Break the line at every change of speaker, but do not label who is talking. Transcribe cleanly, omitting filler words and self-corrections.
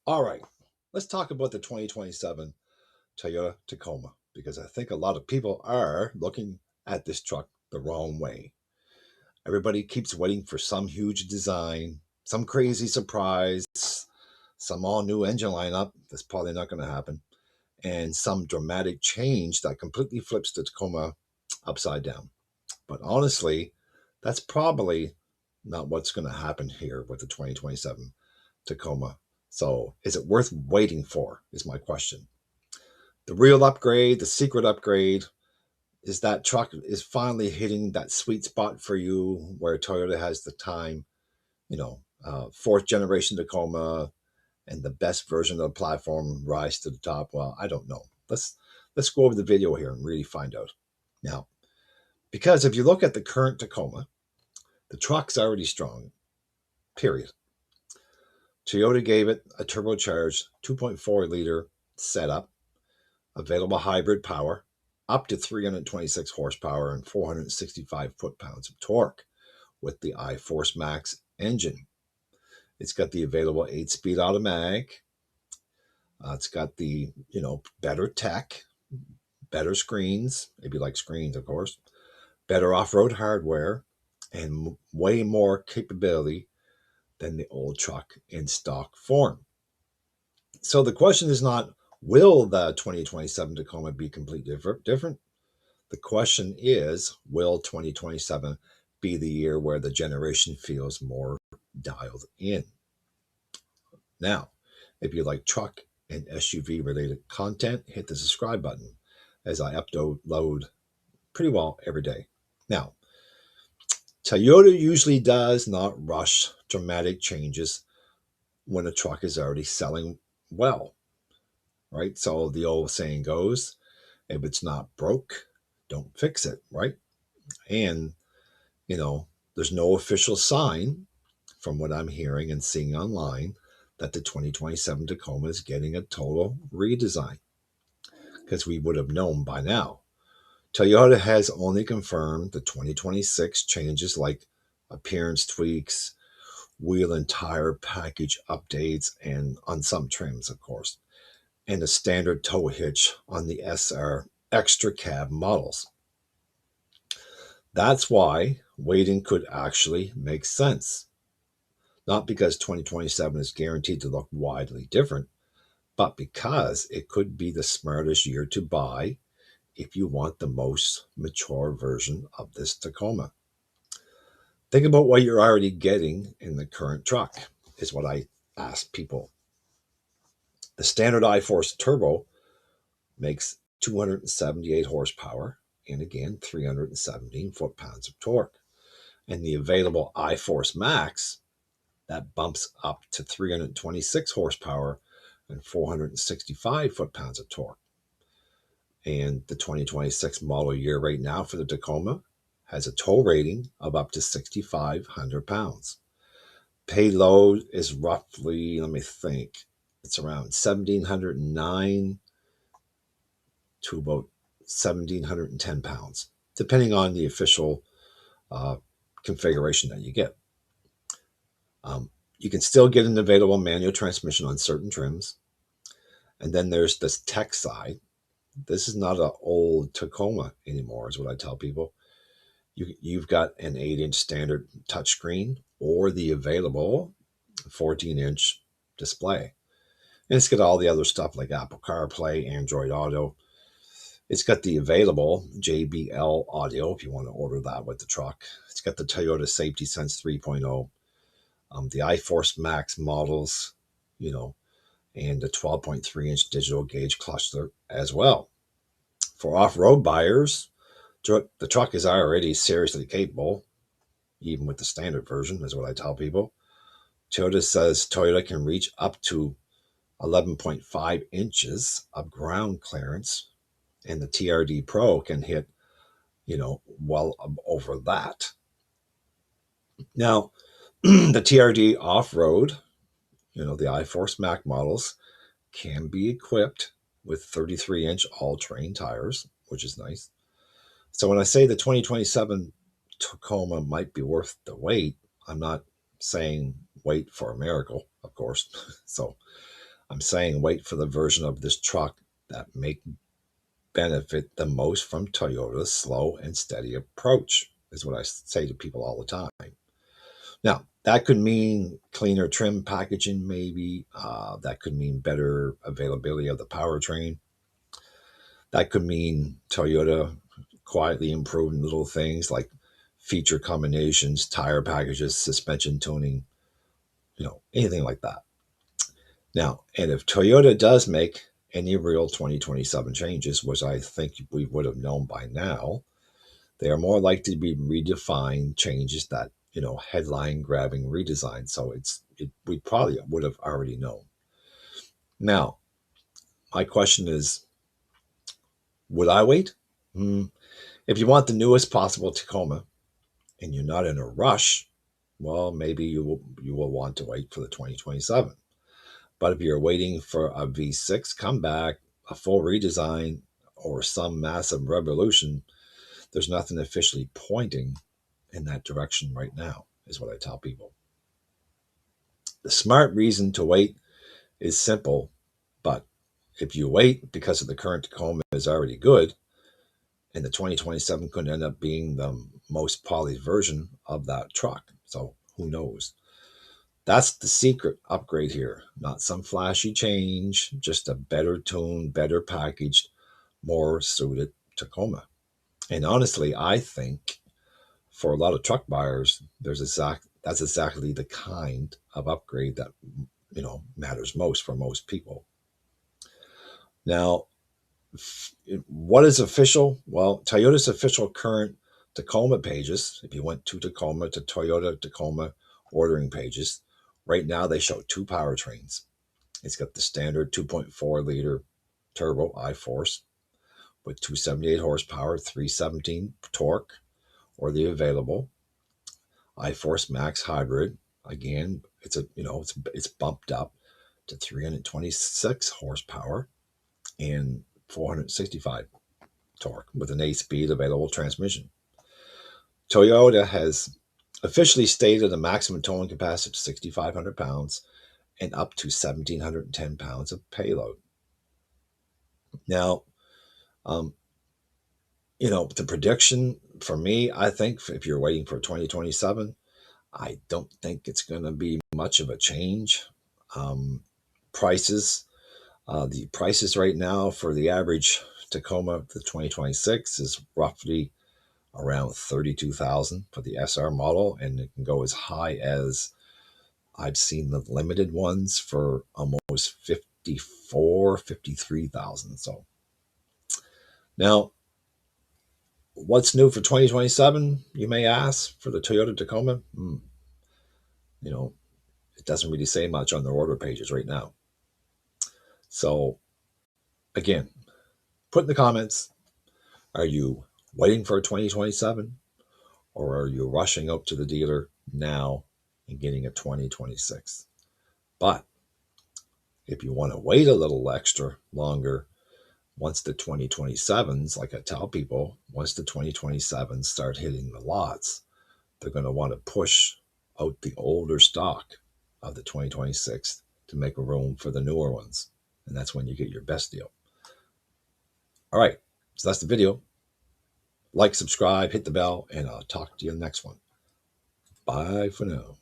All right, let's talk about the 2027 Toyota Tacoma because I think a lot of people are looking at this truck the wrong way. Everybody keeps waiting for some huge design, some crazy surprise, some all new engine lineup that's probably not going to happen, and some dramatic change that completely flips the Tacoma upside down. But honestly, that's probably not what's going to happen here with the 2027 Tacoma. So, is it worth waiting for? Is my question. The real upgrade, the secret upgrade, is that truck is finally hitting that sweet spot for you where Toyota has the time, fourth generation Tacoma and the best version of the platform rise to the top. Well, I don't know. Let's go over the video here and really find out. Now, because if you look at the current Tacoma, the truck's already strong, period. Toyota gave it a turbocharged 2.4-liter setup, available hybrid power, up to 326 horsepower and 465 foot-pounds of torque with the iForce Max engine. It's got the available 8-speed automatic. It's got the, better tech, better screens, if you like screens, of course, better off-road hardware, and way more capability than the old truck in stock form. So the question is not, will the 2027 Tacoma be completely different? The question is, will 2027 be the year where the generation feels more dialed in? Now, if you like truck and SUV related content, hit the subscribe button as I upload pretty well every day. Now, Toyota usually does not rush dramatic changes when a truck is already selling well, right? So the old saying goes, if it's not broke, don't fix it, right? And, there's no official sign from what I'm hearing and seeing online that the 2027 Tacoma is getting a total redesign because we would have known by now. Toyota has only confirmed the 2026 changes like appearance tweaks, wheel and tire package updates, and on some trims, of course, and a standard tow hitch on the SR extra cab models. That's why waiting could actually make sense. Not because 2027 is guaranteed to look widely different, but because it could be the smartest year to buy if you want the most mature version of this Tacoma. Think about what you're already getting in the current truck, is what I ask people. The standard iForce Turbo makes 278 horsepower and again 317 foot-pounds of torque. And the available iForce Max, that bumps up to 326 horsepower and 465 foot-pounds of torque. And the 2026 model year right now for the Tacoma has a tow rating of up to 6,500 pounds. Payload is roughly, let me think, it's around 1,709 to about 1,710 pounds, depending on the official configuration that you get. You can still get an available manual transmission on certain trims. And then there's this tech side. This is not an old Tacoma anymore, is what I tell people. You've got an 8-inch standard touchscreen or the available 14-inch display. And it's got all the other stuff like Apple CarPlay, Android Auto. It's got the available JBL audio if you want to order that with the truck. It's got the Toyota Safety Sense 3.0, the iForce Max models, and the 12.3-inch digital gauge cluster as well. For off-road buyers, the truck is already seriously capable, even with the standard version, is what I tell people. Toyota says Toyota can reach up to 11.5 inches of ground clearance, and the TRD Pro can hit, well over that. Now, the TRD Off-Road, the iForce Max models, can be equipped with 33-inch all-terrain tires, which is nice. So when I say the 2027 Tacoma might be worth the wait, I'm not saying wait for a miracle, of course. So I'm saying wait for the version of this truck that may benefit the most from Toyota's slow and steady approach, is what I say to people all the time. Now, that could mean cleaner trim packaging, maybe. That could mean better availability of the powertrain. That could mean Toyota quietly improving little things like feature combinations, tire packages, suspension tuning, anything like that. Now, and if Toyota does make any real 2027 changes, which I think we would have known by now, they are more likely to be redefined changes that, headline grabbing redesign. So we probably would have already known. Now, my question is, would I wait? If you want the newest possible Tacoma and you're not in a rush, well, maybe you will want to wait for the 2027. But if you're waiting for a V6 comeback, a full redesign, or some massive revolution, there's nothing officially pointing in that direction right now, is what I tell people. The smart reason to wait is simple, but if you wait because of the current Tacoma is already good, and the 2027 could end up being the most polished version of that truck. So who knows? That's the secret upgrade here. Not some flashy change, just a better tuned, better packaged, more suited Tacoma. And honestly, I think for a lot of truck buyers, that's exactly the kind of upgrade that matters most for most people. Now, what is official? Well, Toyota's official current Tacoma pages, if you went to Tacoma, to Toyota Tacoma ordering pages, right now they show two powertrains. It's got the standard 2.4 liter turbo I-Force with 278 horsepower, 317 torque, or the available I-Force Max Hybrid. Again, it's bumped up to 326 horsepower and 465 torque with an 8-speed available transmission. Toyota has officially stated a maximum towing capacity of 6,500 pounds and up to 1,710 pounds of payload. Now, the prediction for me, I think if you're waiting for 2027, I don't think it's going to be much of a change. Prices, the prices right now for the average Tacoma, the 2026, is roughly around $32,000 for the SR model, and it can go as high as I've seen the limited ones for almost $53,000. So now, what's new for 2027? You may ask for the Toyota Tacoma. It doesn't really say much on their order pages right now. So again, put in the comments, are you waiting for 2027 or are you rushing up to the dealer now and getting a 2026? But if you want to wait a little extra longer, once the 2027s, like I tell people, once the 2027s start hitting the lots, they're going to want to push out the older stock of the 2026 to make room for the newer ones. And that's when you get your best deal. All right, so that's the video. Like, subscribe, hit the bell, and I'll talk to you in the next one. Bye for now.